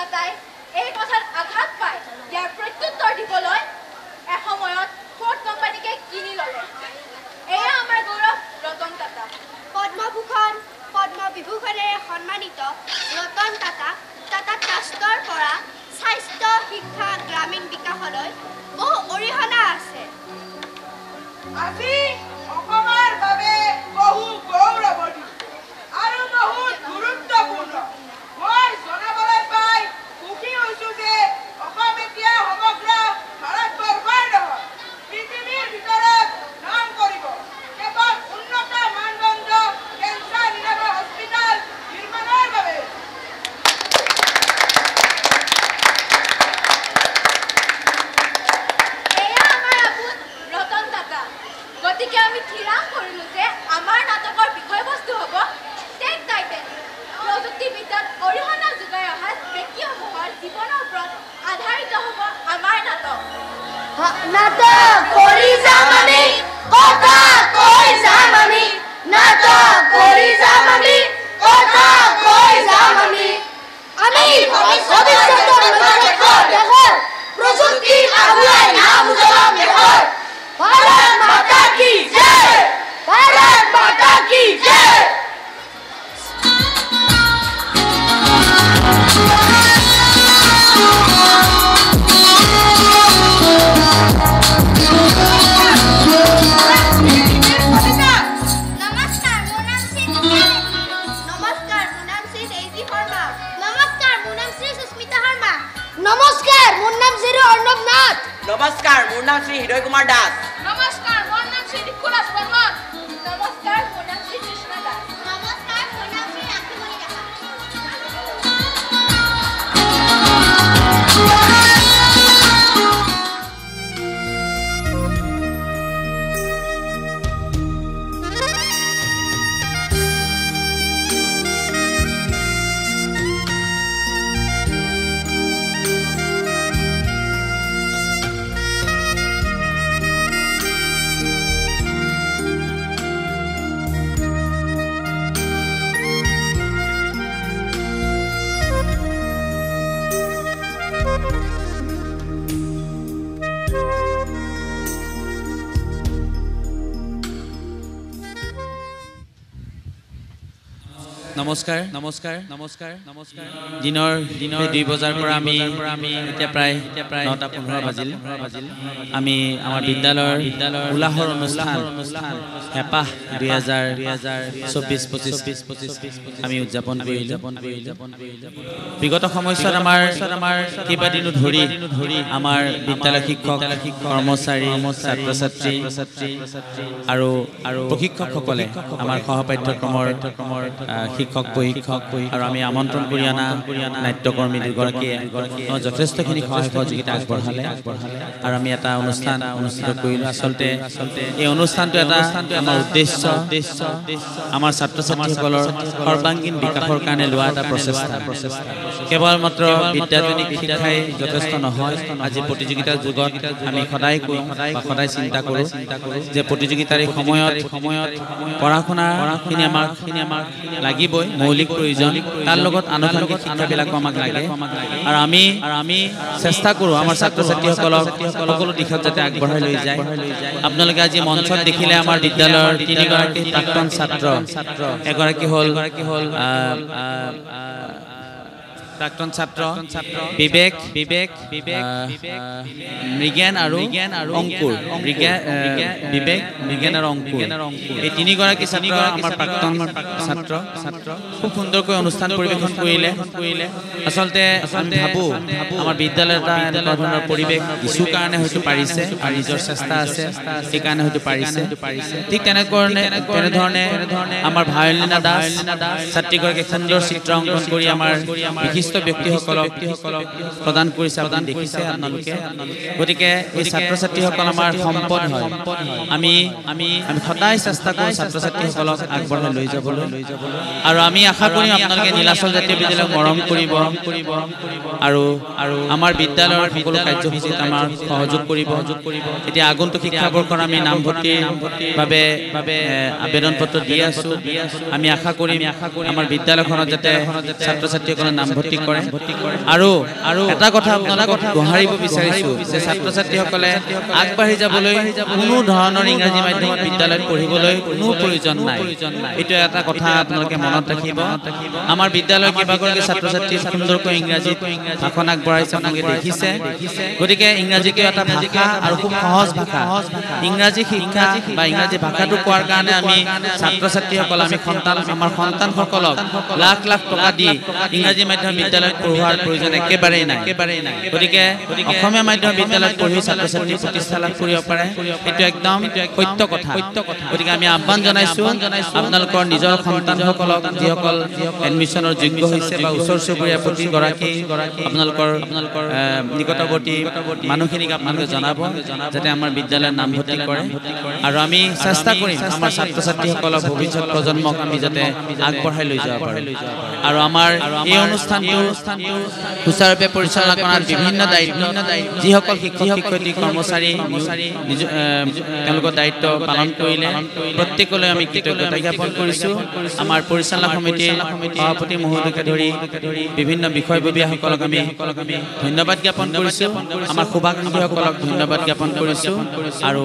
জনতাই এই কথাত আঘাত পায় ইয়াৰ প্ৰত্যুত্তৰ দিবলৈ এসময়ত ফৰ্ড কোম্পানীকে কিনি ল'লে। এয়া আমাৰ গৌৰৱ ৰতন টাটা। পদ্মভূষণ পদ্মবিভূষণেৰে সন্মানিত ৰতন টাটা টাটা ট্ৰাষ্টৰ পৰা স্বাস্থ্য শিক্ষা গ্ৰামীণ বিকাশলৈ বহু অৰিহণা আছে। আজি অসমৰ বাবে বহু গৌৰৱতী আৰু বহুত গুৰুত্বপূৰ্ণ। মই জনাবলৈ পাই সুখী হৈছোঁ যে অসম এতিয়া সমগ্ৰ ভাৰতবৰ্ষৰ নহয় পৃথিৱীৰ ভিতৰত নাম কৰিব কেৱল উন্নত মানদণ্ড কেঞ্চাৰ নিৰাময় হস্পিটেল নিৰ্মাণৰ বাবে। এয়া আমাৰ আপোন ৰতন টাটা। গতিকে আমি ঠিৰাং কৰিলোঁ যে আমাৰ নাটকৰ বিষয়বস্তু হ'ব টেক টাইটেন। প্ৰযুক্তিবিদ্যাত অৰিহণা যোগাই অহা ব্যক্তিসমূহৰ জীৱনৰ ওপৰত আধাৰিত হ'ব আমাৰ নাটক। নাটক কৰি যাম আমি, কথা কৈ যাম আমি, নাটক কৰি যাম আমি, কথা কৈ যাম আমি। আমি ভৱিষ্যতৰ দেশৰ প্ৰযুক্তি আগুৱাই নাম উজ্বলাম দেশৰ। ভাৰত মাতা কি জয়, ভাৰত মাতা কি জয়। নমস্কাৰ, মোৰ নাম শ্ৰী অৰ্ণৱ নাথ। নমস্কাৰ, মোৰ নাম শ্ৰী হৃদয় কুমাৰ দাস। নমস্কাৰ, মোৰ নাম শ্ৰী নিকুলাছ বৰ্মন। নমস্কাৰ, মোৰ নাম শ্ৰী কৃষ্ণ দাস। নমস্কাৰ, মোৰ নাম শ্ৰী ৰাখিমণি দাস। নমস্কাৰ নমস্কাৰ নমস্কাৰ নমস্কাৰ দিনৰ 2 বজাৰ পৰা আমি এতিয়া প্ৰায় 9:15 বাজিল আমি আমাৰ বিদ্যালয়ৰ উলাহৰ অনুষ্ঠান হেপাহ 2024-25 আমি উদযাপন কৰিলোঁ। বিগত সময়ছোৱাত আমাৰ কেইবাদিনো ধৰি আমাৰ বিদ্যালয় শিক্ষক কৰ্মচাৰী ছাত্ৰ ছাত্ৰী আৰু প্ৰশিক্ষকসকলে আমাৰ সহপাঠ্যক্ৰমৰ শিক্ষক প্ৰশিক্ষক আৰু আমি আমন্ত্ৰণ কৰি অনা নাট্যকৰ্মী দুগৰাকীয়ে যথেষ্টখিনি সহায় সহযোগিতা আগবঢ়ালে আৰু আমি এটা অনুষ্ঠান অনুষ্ঠিত কৰিলোঁ। আচলতে এই অনুষ্ঠানটো এটা আমাৰ উদ্দেশ্য আমাৰ ছাত্ৰ ছাত্ৰীসকলৰ সৰ্বাংগীন বিকাশৰ কাৰণে লোৱা এটা প্ৰচেষ্টা। কেৱল মাত্ৰ বিদ্যাজনিক শিক্ষাই যথেষ্ট নহয়। আজি প্ৰতিযোগিতাৰ যুগত আমি সদায় চিন্তা কৰোঁ যে প্ৰতিযোগিতাৰ এই সময়ত পঢ়া শুনাখিনি আমাক লাগিবই, মৌলিক প্ৰয়োজন। তাৰ লগত আনুষংগিক শিক্ষাবিলাকো আমাক লাগে আৰু আমি চেষ্টা কৰোঁ আমাৰ ছাত্ৰ ছাত্ৰীসকলক সকলো দিশত যাতে আগবঢ়াই লৈ যায়। আপোনালোকে আজি মঞ্চত দেখিলে আমাৰ বিদ্যালয়ৰ 3গৰাকী প্ৰাক্তন ছাত্ৰ, এগৰাকী হ'ল প্ৰাক্তন ছাত্ৰ বিবেক মৃগেন আৰু অংকুৰ। বিবেক মৃগেন আৰু অংকুৰ এই 3গৰাকী ছাত্ৰ আমাৰ প্ৰাক্তন ছাত্ৰ খুব সুন্দৰকৈ অনুষ্ঠান পৰিৱেশন কৰিলে। আচলতে আমি ভাবোঁ আমাৰ বিদ্যালয়ৰ এটা এনেকুৱা ধৰণৰ পৰিৱেশ কিছু কাৰণে হয়তো পাৰিছে আৰু নিজৰ চেষ্টা আছে, সেইকাৰণে হয়তো পাৰিছে। ঠিক তেনেধৰণে আমাৰ ভায়লিনা দাস ছাত্ৰীগৰাকীয়ে সুন্দৰ চিত্ৰ অংকন কৰি আমাৰ বিশিষ্ট ব্যক্তিসকলক প্ৰদান কৰিছে, আপুনি দেখিছে আপোনালোকে। গতিকে এই ছাত্ৰ ছাত্ৰীসকল আমাৰ সম্পদ হয়। আমি সদায় চেষ্টা কৰোঁ ছাত্ৰ ছাত্ৰীসকলক আগবঢ়াই লৈ যাবলৈ আৰু আমি আশা কৰিম আপোনালোকে নীলাচল জাতীয় বিদ্যালয়ক মৰম কৰিব আৰু আমাৰ বিদ্যালয়ৰ সকলো কাৰ্যসূচীত আমাৰ সহযোগ কৰিব। এতিয়া আগন্তুক শিক্ষাবৰ্ষৰ আমি নামভৰ্তিৰ বাবে আবেদন পত্ৰ দি আছোঁ। আমি আশা কৰিম আমাৰ বিদ্যালয়খনত যাতে ছাত্ৰ ছাত্ৰীসকলে নামভৰ্তি কৰে আৰু এটা কথা আপোনালোকক দোহাৰিব বিচাৰিছোঁ যে ছাত্ৰ ছাত্ৰীসকলে আগবাঢ়ি যাবলৈ কোনো ধৰণৰ ইংৰাজী মাধ্যমত বিদ্যালয়ত পঢ়িবলৈ কোনো প্ৰয়োজন নাই এইটো এটা কথা আপোনালোকে মনত ৰাখিব আমাৰ বিদ্যালয়ৰ কেইবাগৰাকী ছাত্ৰ ছাত্ৰী সুন্দৰকৈ ইংৰাজীত ভাষণ আগবঢ়াইছে আপোনালোকে দেখিছে গতিকে ইংৰাজীকে এটা ভাষা আৰু খুব সহজ ভাষা ইংৰাজী শিক্ষা বা ইংৰাজী ভাষাটো কোৱাৰ কাৰণে আমি ছাত্ৰ ছাত্ৰীসকল আমি আমাৰ সন্তানসকলক লাখ লাখ টকা দি ইংৰাজী মাধ্যম বিদ্যালয়ত পঢ়োৱাৰ প্ৰয়োজন একেবাৰেই নাই গতিকে অসমীয়া মাধ্যম বিদ্যালয়ত পঢ়ি ছাত্ৰ ছাত্ৰী প্ৰতিষ্ঠা লাভ কৰিব পাৰে এইটো একদম সত্য কথা গতিকে আমি আহ্বান জনাইছোঁ আপোনালোকৰ নিজৰ সন্তানসকলক যিসকল এডমিশ্যনৰ যোগ্য হৈছে বা ওচৰ চুবুৰীয়া প্ৰতিগৰাকী আপোনালোকৰ নিকটৱৰ্তী মানুহখিনিক আপোনালোকে জনাব যাতে আমাৰ বিদ্যালয়ত নামভৰ্তি কৰে আৰু আমি চেষ্টা কৰিম আমাৰ ছাত্ৰ ছাত্ৰীসকলক ভৱিষ্যত প্ৰজন্মক আমি যাতে আগবঢ়াই লৈ যাব পাৰোঁ আৰু আমাৰ এই অনুষ্ঠানটো সুচাৰুৰূপে পৰিচালনা কৰাত বিভিন্ন দায়িত্ব যিসকল শিক্ষক শিক্ষয়িত্ৰী কৰ্মচাৰী তেওঁলোকৰ দায়িত্ব পালন কৰিলে প্ৰত্যেকলৈ আমি কৃতজ্ঞতা জ্ঞাপন কৰিছোঁ আমাৰ পৰিচালনা সমিতিৰ সভাপতি মহোদয়কে ধৰি বিভিন্ন বিষয়ববীয়াসকলক আমি ধন্যবাদ জ্ঞাপন কৰিছোঁ আমাৰ শুভাকাংক্ষীসকলক ধন্যবাদ জ্ঞাপন কৰিছোঁ আৰু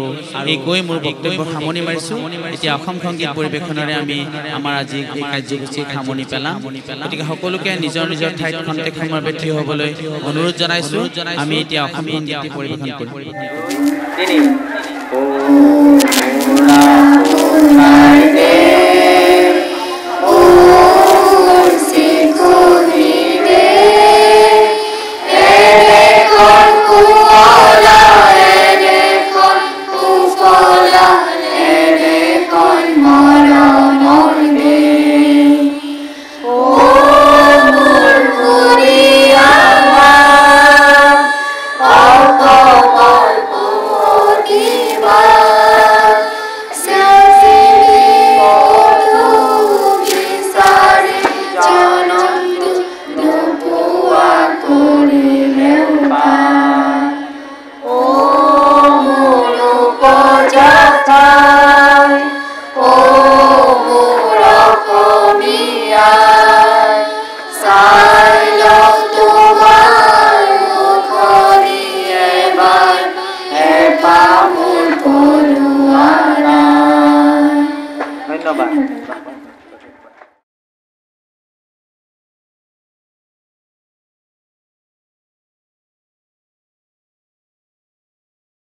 এই কৈ মোৰ বক্তব্য সামৰণি মাৰিছোঁ এতিয়া অসম সংগীত পৰিৱেশনেৰে আমি আমাৰ আজি এই কাৰ্যসূচী সামৰণি পেলাম গতিকে সকলোকে নিজৰ নিজৰ ঠাইত খন্তেক সময়ৰ বাবে থিয় হ'বলৈ অনুৰোধ জনাইছোঁ আমি এতিয়া অসম সংগীত পৰিৱেশন কৰিম Oh,